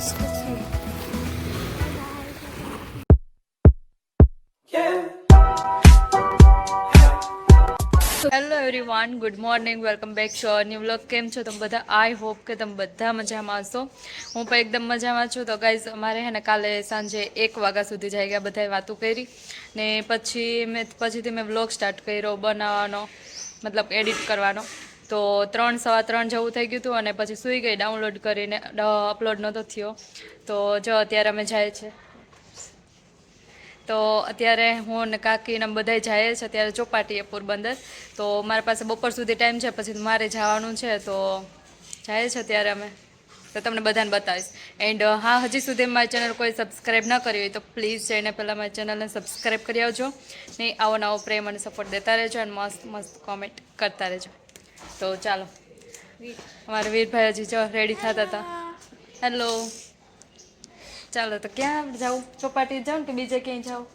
Hello everyone, good morning, welcome back to our new vlog. કેમ છો તમે બધા? આઈ હોપ કે તમે બધા મજામાં હશો. હું પણ એકદમ મજામાં છું. તો ગાઈઝ, અમારે હે ને કાલે સાંજે 1 વાગ્યા સુધી જઈ ગયા, બધાએ વાતો કરી ને પછીથી મેં વ્લોગ સ્ટાર્ટ કર્યો બનાવવાનો, મતલબ એડિટ કરવાનો. તો 3 સવા 3 જેવું થઈ ગયું હતું અને પછી સૂઈ ગઈ ડાઉનલોડ કરીને. અપલોડ નહોતો થયો. તો જો અત્યારે અમે જાય છે. તો અત્યારે હું અને કાકીને બધાય જાય છે અત્યારે ચોપાટીએ પોરબંદર. તો મારી પાસે બપોર સુધી ટાઈમ છે, પછી મારે જવાનું છે. તો જાય છે અત્યારે અમે. તો તમને બધાને બતાવીશ. એન્ડ હા, હજી સુધી મારી ચેનલ કોઈ સબસ્ક્રાઈબ ન કરી હોય તો પ્લીઝ જઈને પહેલાં મારી ચેનલને સબસ્ક્રાઈબ કરી આવજો. ને આવો નવો પ્રેમ અને સપોર્ટ દેતા રહેજો અને મસ્ત મસ્ત કોમેન્ટ કરતા રહેજો. તો ચાલો, અમારા વીરભાઈ હજી જો રેડી થતા હતા. હેલો, ચાલો તો ક્યાં જાઉં? ચોપાટી જાઉં કે બીજે ક્યાંય જાઉં?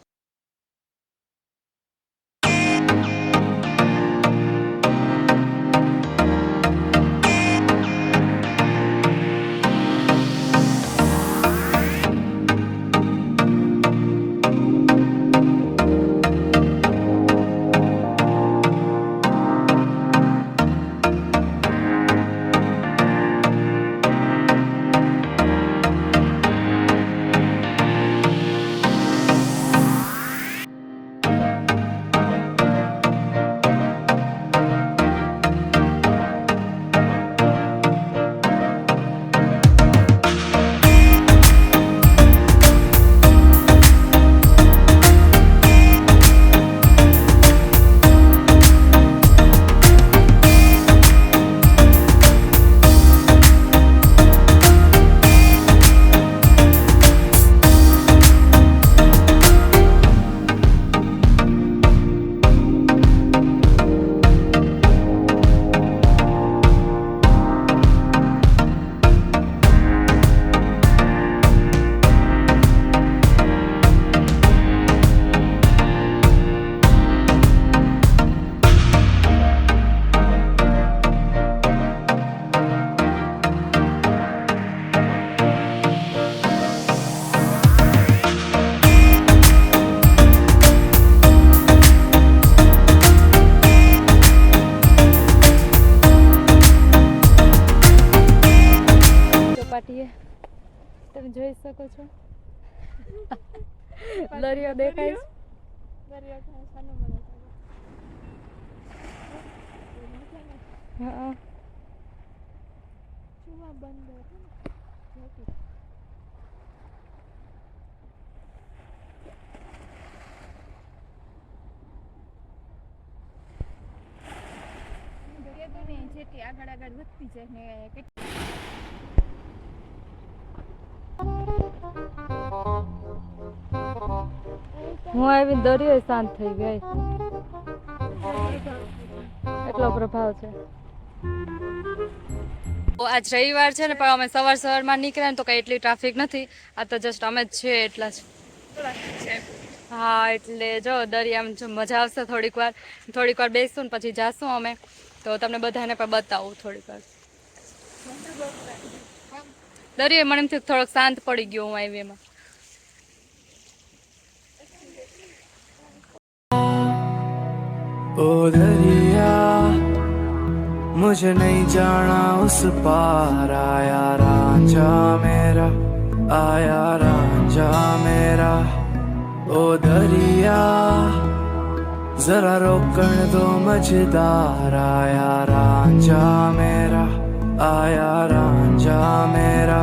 ચોપાટીએ તમે જોઈ શકો છો, દરિયો દેખાય છે. હા, આગળ આગળ વધતી જાય ને હું આવી દરિયો શાંત થઈ ગઈ, એટલો પ્રભાવ છે. આજ રવિવાર છે ને, પણ અમે સવારમાં નીકળ્યા ને તો કઈ એટલી ટ્રાફિક નથી. આ તો જસ્ટ અમે જ છીએ એટલા જ. હા, એટલે જો દરિયામાં જો મજા આવશે. થોડીક વાર બેસશું ને પછી જાશું અમે. તો તમને બધાને પણ બતાવું થોડીક વાર. દરિયો મને એમ થયું થોડોક શાંત પડી ગયો હું આવી એમાં. ओ दरिया मुझे नहीं जाना उस पार, आया रांझा मेरा, आया रांझा मेरा. ओ दरिया जरा रोकण दो मझदार, आया रांझा मेरा, आया रांझा मेरा.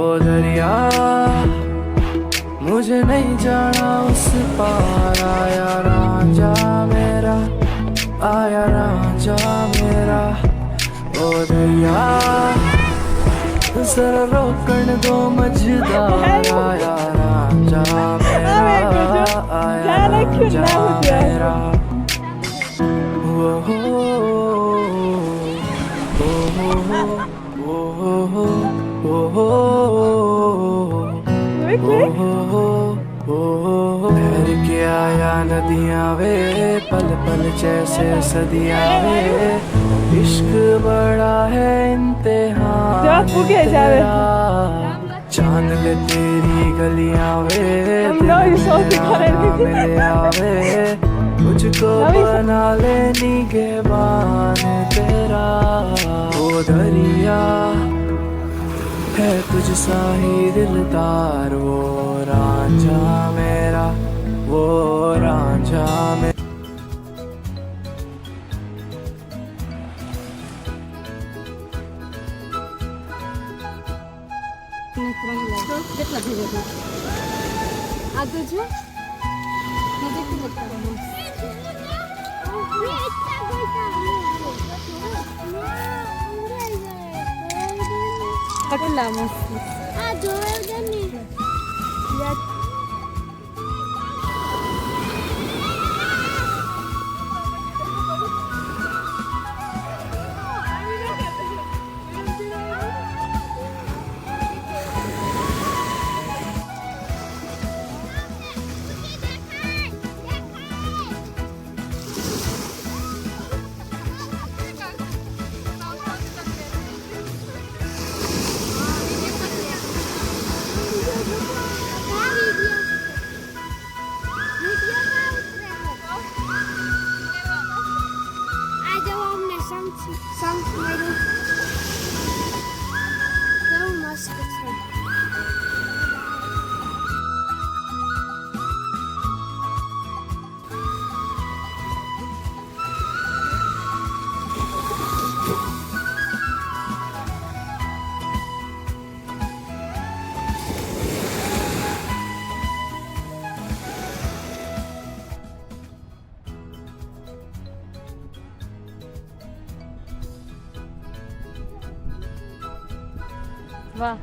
ओ दरिया मुझे नहीं जाना उस पार, आया रांझा मेरा, आया रांझा मेरा. ओ दरिया जरा रोकण दो मझदार, आया रांझा मेरा, आया रांझा मेरा. ओ हो ठहर के आया नदियां वे, पल पल जैसे सदियां वे. इश्क बड़ा है इम्तिहान तेरा, तेरी गलियां वे नवी शॉपिंग तेरा मिले आवे मुझको बना लेनी के बहाने तेरा वो दरिया है तुझ सा ही दिलदार वो रांझा मेरा वो रांझा मेरा કેટલા ભેગા આ તો જો નજીકથી બતાવવાનું કેટલા મસ્ત આ જોયો ને વાહ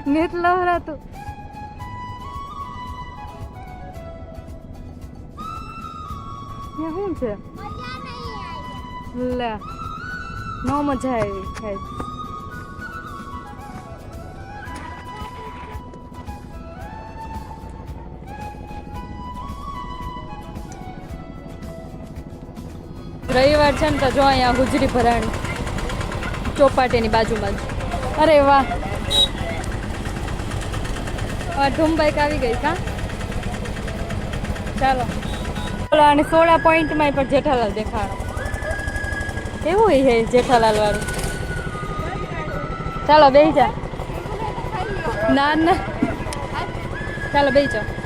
નેત લવરાતું શું છે લે નો મજા આવી ખાઈ રવિવાર છે ને તો જો અહીંયા ગુજરી ભરાણી ચોપાટીની બાજુમાં જ અરે વાહ ધૂમ બાઈક આવી ગઈ કા ચાલો બોલો અને 16 પોઈન્ટમાં પણ જેઠાલાલ દેખાડો એવું હે જેઠાલાલ વાળું ચાલો બેસી જા ના ના ચાલો બેસી જાઓ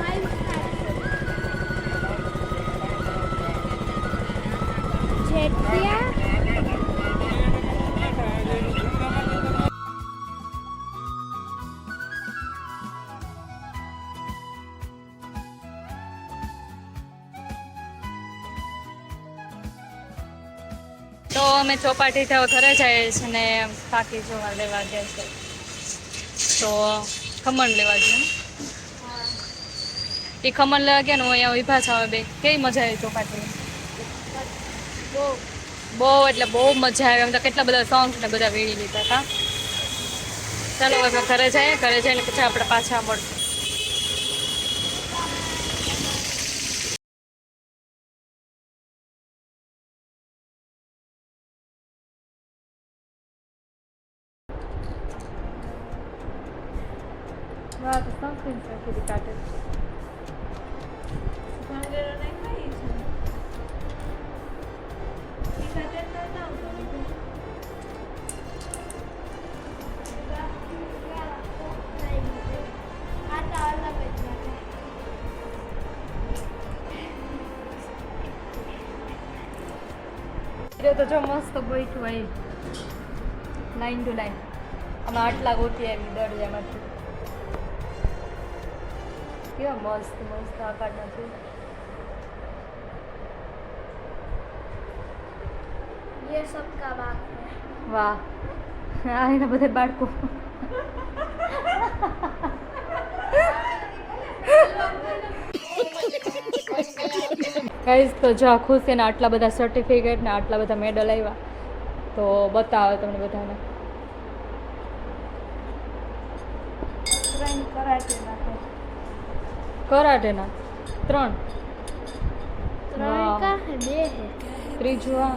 તો અમે ચોપાટીથી હવે ઘરે જઈએ છીએ ને પાકી જોવા લેવા ગયા છે તો ખમણ લેવા ગયા એ ખમણ લેવા ગયા ને હું અહીંયા ઊભા છે હવે બે કેવી મજા આવી ચોપાટીની બહુ એટલે બહુ મજા આવી એમ તો કેટલા બધા સોંગ્સ ને બધા વીણી લીધા હતા ચાલો હવે ઘરે જઈને પછી આપણે પાછા મળશું વાહ તો something છે કે કાટે તો જો મસ્ત ગોઈઠું આવી 9 to 9 આમાં આટલા ગોઠી આવી દરજામાંથી કેવા મસ્ત મસ્ત આકારના છે ये सबका बात है વાહ આ એના બધા બાળકો ગાઈસ તો જો ખુશ છે ને આટલા બધા સર્ટિફિકેટ ને આટલા બધા મેડલ આવ્યા તો બતાવો તમને બધાને કરાટેના 3 ત્રણ કા હે બે હે ત્રીજું આ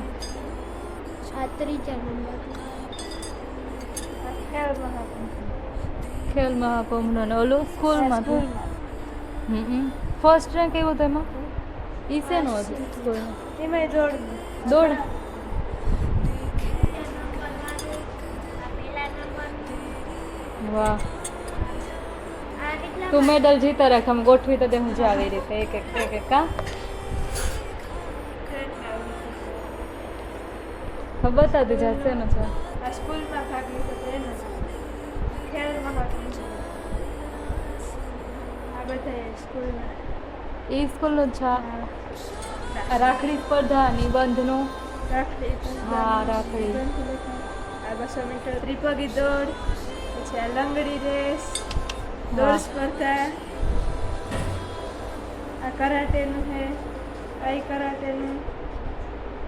આ ત્રીજા નંબર ખેલ મહાકુંભનો ને ઓલું સ્કૂલમાં ફર્સ્ટ રેન્ક આવ્યો તો એમાં ઈ શેનું હતું સ્કૂલમાં એમાં દોડ દોડ વાહ આ કેટલા તું મેડલ જીતા રાખ આમ ગોઠવી તો દે હું જ આવી રીતે એક એક કા ખબર બતાવતી જશે ને છે આ સ્કૂલમાં ભાગ લીધો તો એનો ખેલ મહાકુંભ આ બધા સ્કૂલમાં એ સ્કૂલનું જ છે આ રાખડી સ્પર્ધા નિબંધનું રાખડી હા રાખડી આ 200 મીટર ત્રિપગી દોડ પછી આ લંગડી રેસ દોડ વાહ. સ્પર્ધા આ કરાટેનું છે આઈ કરાટેનું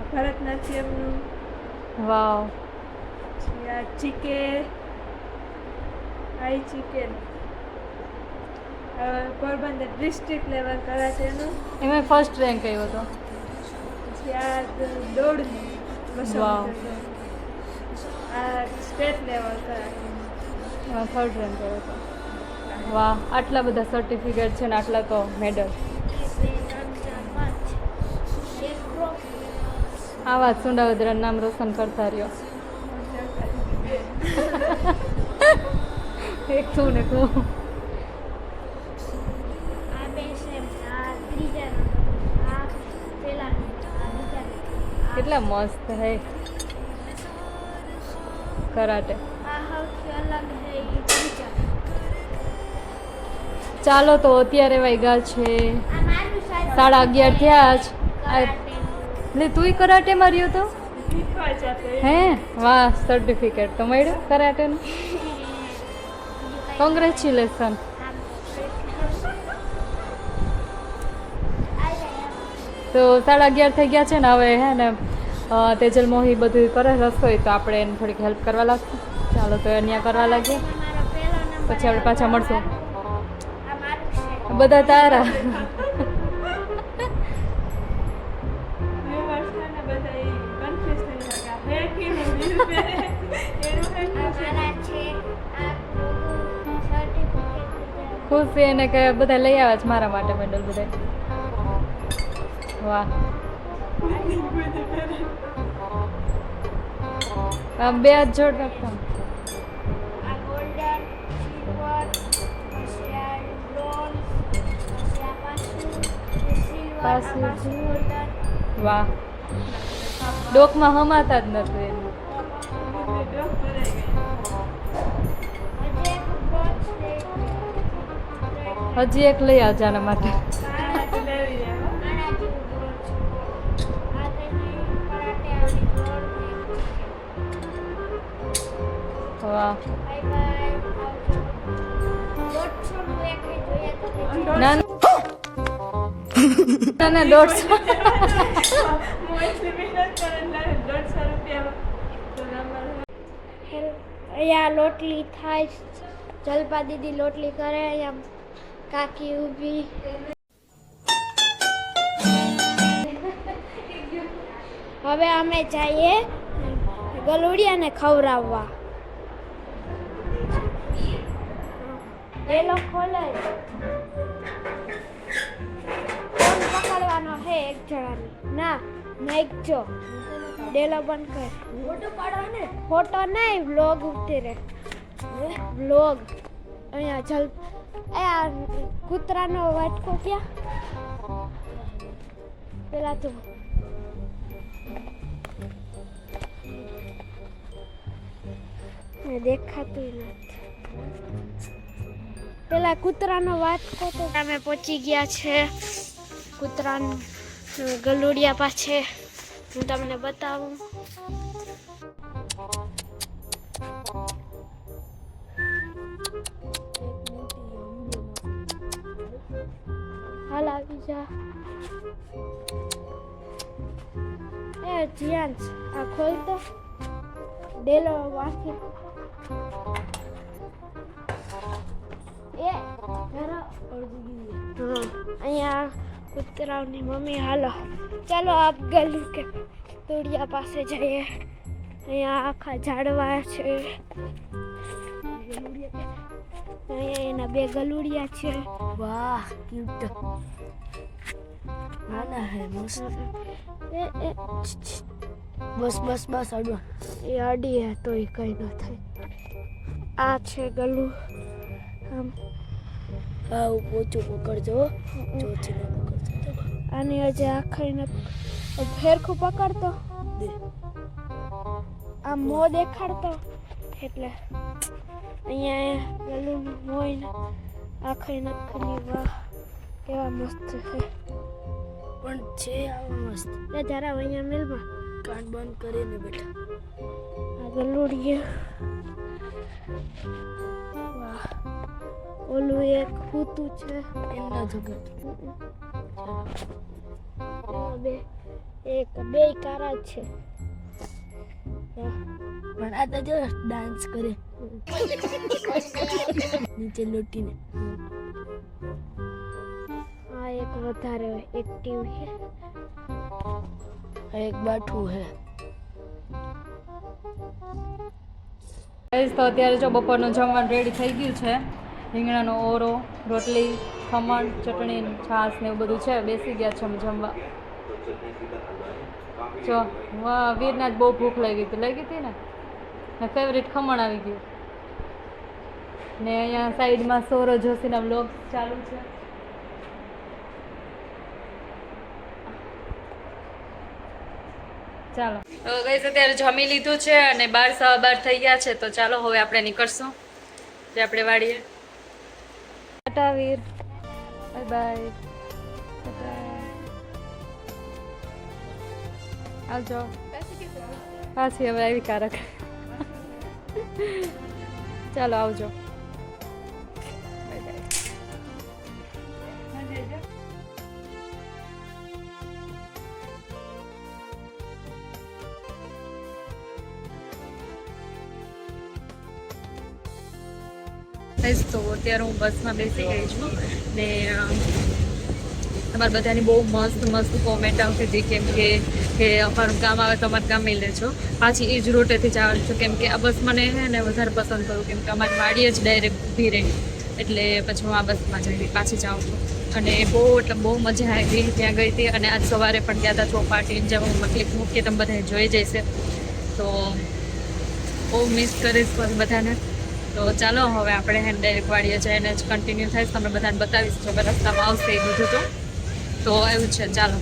ભરતનાટ્યમનું વાવ પછી આ ચીકે આઈ ચીકે પોરબંદર ડિસ્ટ્રિક્ટ લેવલ કરાટેનું એમાં ફર્સ્ટ રેન્ક આવ્યો હતો પછી આ દોડનું 200 વાવ. મીટર દોડ. આ સ્ટેટ લેવલ કરાટેનું એમાં થર્ડ રેન્ક આવ્યો હતો વાહ આટલા બધા સર્ટિફિકેટ છે ને આટલા તો મેડલ આવા જ સુંડાવદરા નામ રોશન કરતા રહ્યો એક તું ને તું આ બે સેમ આ ત્રીજા નંબર આ પેલા નંબર આ બીજા નંબર કેટલા મસ્ત હે કરાટે આ સૌથી અલગ છે એ ત્રીજા ચાલો તો અત્યારે વાગ્યા છે આ મારું સાહેબ 11:30 થયા જ કરાટેનું એટલે તુંય કરાટેમાં રહ્યો તો શીખવા જતો હે વાહ સર્ટિફિકેટ તો મળ્યું કરાટેનું કોંગ્રેચ્યુલેશન તો 11:30 થઈ ગયા છે ને હવે હે ને તેજલ મોહી બધું કરે રસોઈ તો આપણે એને થોડીક હેલ્પ કરવા લાગશું ચાલો તો અહીંયા કરવા લાગીએ મારો પહેલો નંબર પછી આપણે પાછા મળશું આ મારું છે બધા તારા મારા છે આ સર્ટિફિકેટ ખુશી એને કે બધા લઈ આવ્યા છે મારા માટે મેડલ બધા વાહ આમ બે હાથ જોડ રાખતા આ ગોલ્ડન સિલ્વર પછી આ બ્રોન્ઝ પછી આ પાછું સિલ્વર આ પાછું પાછું ગોલ્ડન વાહ ડોકમાં હમાતા જ નથી એનું હજી એક બ્રોન્ઝ છે હજી એક લઈ આવજો આના માટે આના જેવું બ્રોન્ઝ આ તેને કરાટે આવડી દોડ વાહ બાય બાય આવજો 150 નું એક જોઈએ તો ના ના 150 અહીંયા લોટલી થાય જલપા દીદી લોટલી કરે અહીંયા કાકી ઊભી હવે અમે જઈએ ગલુડિયાને ખવડાવવા એ લોકો ખોલે ફોન પકડવાનો હે એક જણાની ના નાખજો ડેલો બંધ કર ફોટો પાડો ને ફોટો નહીં વ્લોગ ઉતરે વ્લોગ અહીંયા જલ આ કૂતરાનો વાટકો ક્યાં પેલા તો દેખાતું નથી પેલા કૂતરાનો વાટકો તો અમે પહોંચી ગયા છે કૂતરાનું ગલુડિયા પાસે હું તમને બતાવું હાલ આવી જા એ જીયાંશ આ ખોલતો ડેલો વાંચી એ ઘરો અહીંયા કૂતરાઓની મમ્મી હાલો ચાલો આપ ગલું કે તોડિયા પાસે જઈએ. અહીંયા આખા ઝાડવા છે. અહીંયા એના બે ગલુડિયા છે. વાહ ક્યુટ નાના હે મસ્ત બસ બસ બસ અડો એ અડી હે તો એ કઈ ન થાય. આ છે ગલું આમ હા ઓછું પકડજો ચોથી ન પકડજો આની હજી આખાઈને ફેરખું પકડતો દે આમ મો દેખાડતો એટલે અહીંયા ગલું હોય ને આખાઈ નખની વાહ કેવા મસ્ત છે. પણ છે આવા મસ્ત એ જરા અહીંયા મિલમાં કાન બંધ કરીને બેઠા આ ગલુડિયા વાહ ઓલું એક હૂતું છે એમના જગત બે એક બે કારા છે. વાહ પણ આ તો જો ડાન્સ કરે નીચે લોટીને આ એક વધારે એક્ટિવ છે. આ એક બાઠું હે તો અત્યારે જો બપોરનું જમવાનું રેડી થઈ ગયું છે. રીંગણાનો ઓરો, રોટલી, ખમણ, ચટણી, છાશ ને એવું બધું છે. બેસી ગયા છે અમે જમવા. જો વાહ વીરના જ બહુ ભૂખ લાગી હતી ને ફેવરેટ ખમણ આવી ગયું. ને અહીંયા સાઈડમાં સૌરવ જોશીના વ્લોગ ચાલુ છે. ચાલો તો ગઈસ અત્યારે જમી લીધું છે અને 12:15 થઈ ગયા છે. તો ચાલો હવે આપણે નીકળશું જે આપણે વાડીએ. ટાટા વીર, બાય બાય, આવજો. પાછી હવે આવી કારક. ચાલો આવજો. તો અત્યારે હું બસમાં બેસી ગઈ છું ને તમારા બધાની બહુ મસ્ત મસ્ત કોમેન્ટ આવતી હતી કે અમારું કામ આવે તો અમારું કામ લઈ લેજો. પાછી એ જ રૂટેથી જવાનું છું કેમ કે આ બસ મને હે ને વધારે પસંદ કરું કેમ કે અમારી વાડીએ જ ડાયરેક્ટ ઊભી રહી એટલે પછી હું આ બસમાં જઈ પાછી જાઉં છું. અને એટલે બહુ મજા આવી ત્યાં ગઈ હતી. અને આજ સવારે પણ ગયા હતા ચોપાટી જેમ હું ક્લિપ મૂકીએ તમે બધા જોઈ જઈશે તો બહુ મિસ કરીશ બધાને. તો ચાલો હવે આપણે હેન્ડ ડાયરેક્ટ વાડીએ જઈને જ કન્ટિન્યુ થાય તમને બધાને બતાવીશ જો રસ્તામાં આવશે એ બધું તો એવું છે. ચાલો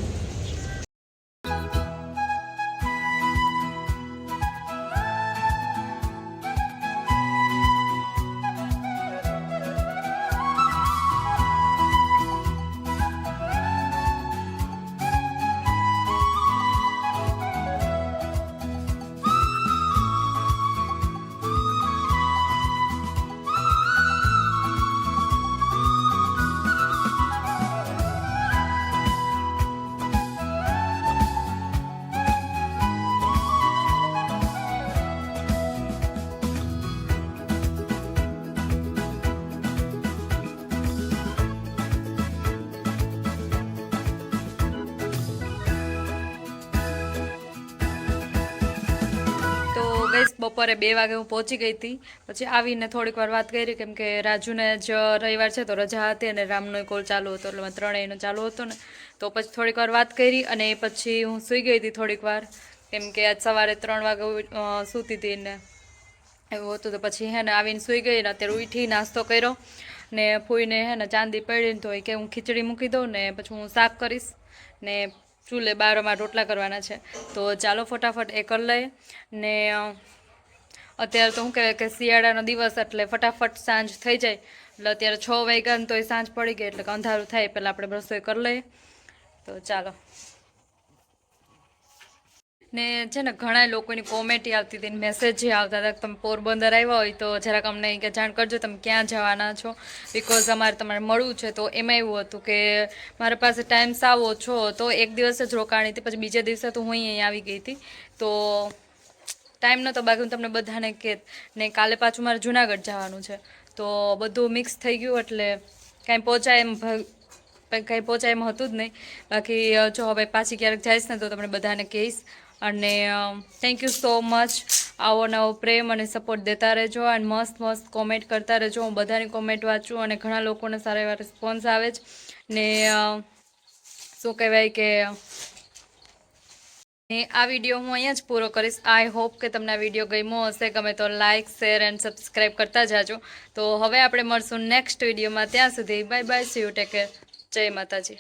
ગઈશ બપોરે 2 વાગે હું પહોંચી ગઈ હતી. પછી આવીને થોડીક વાર વાત કરી કેમ કે રાજુને જ રવિવાર છે તો રજા હતી અને રામનો કોલ ચાલુ હતો એટલે ત્રણેયનો ચાલુ હતો ને તો પછી થોડીક વાર વાત કરી અને પછી હું સૂઈ ગઈ હતી થોડીક વાર કેમ કે આજ સવારે 3 વાગે સૂતી હતી ને એવું હતું. તો પછી હે ને આવીને સૂઈ ગઈ ને અત્યારે ઉઠી નાસ્તો કર્યો ને ફૂઈને હે ને ચાંદી પડીને તો કે હું ખીચડી મૂકી દઉં ને પછી હું શાક કરીશ ને ચૂલે બારોમાં રોટલા કરવાના છે. તો ચાલો ફટાફટ એ કરી લઈએ ને અત્યારે તો શું કહેવાય કે શિયાળાનો દિવસ એટલે ફટાફટ સાંજ થઈ જાય એટલે અત્યારે 6 વાગ્યા ને તોય સાંજ પડી ગઈ એટલે અંધારું થાય પહેલાં આપણે રસોઈ કરી લઈએ. તો ચાલો ને છે ને ઘણા લોકોની કોમેન્ટ આવતી હતી મેસેજ જે આવતા હતા કે તમે પોરબંદર આવ્યા હોય તો જરાક અમને કે જાણ કરજો તમે ક્યાં જવાના છો બિકોઝ અમારે તમારે મળવું છે. તો એમાં એવું હતું કે મારા પાસે ટાઈમ સાવ ઓછો હતો 1 દિવસ જ રોકાણી હતી પછી બીજા દિવસે તો હું અહીં આવી ગઈ હતી તો ટાઈમ નહોતો બાકી હું તમને બધાને કહેત ને કાલે પાછું મારે જુનાગઢ જવાનું છે તો બધું મિક્સ થઈ ગયું એટલે કાંઈ પહોંચાય એમ કંઈ પહોંચાય એમ હતું જ નહીં. બાકી જો હવે પાછી ક્યારેક જઈશ ને તો તમને બધાને કહીશ. અને થેન્ક યુ સો મચ. આવો નવો પ્રેમ અને સપોર્ટ દેતા રહેજો અને મસ્ત મસ્ત કોમેન્ટ કરતા રહેજો. હું બધાની કોમેન્ટ વાંચું અને ઘણા લોકોને સારા એવા રિસ્પોન્સ આવે છે. ને શું કહેવાય કે આ વિડીયો હું અહીંયા જ પૂરો કરીશ. આઈ હોપ કે તમને આ વિડીયો ગમ્યો હશે. ગમે તો લાઇક શેર એન્ડ સબસ્ક્રાઈબ કરતા જાજો. તો હવે આપણે મળશું નેક્સ્ટ વિડીયોમાં. ત્યાં સુધી bye bye, C you, take care, જય માતાજી.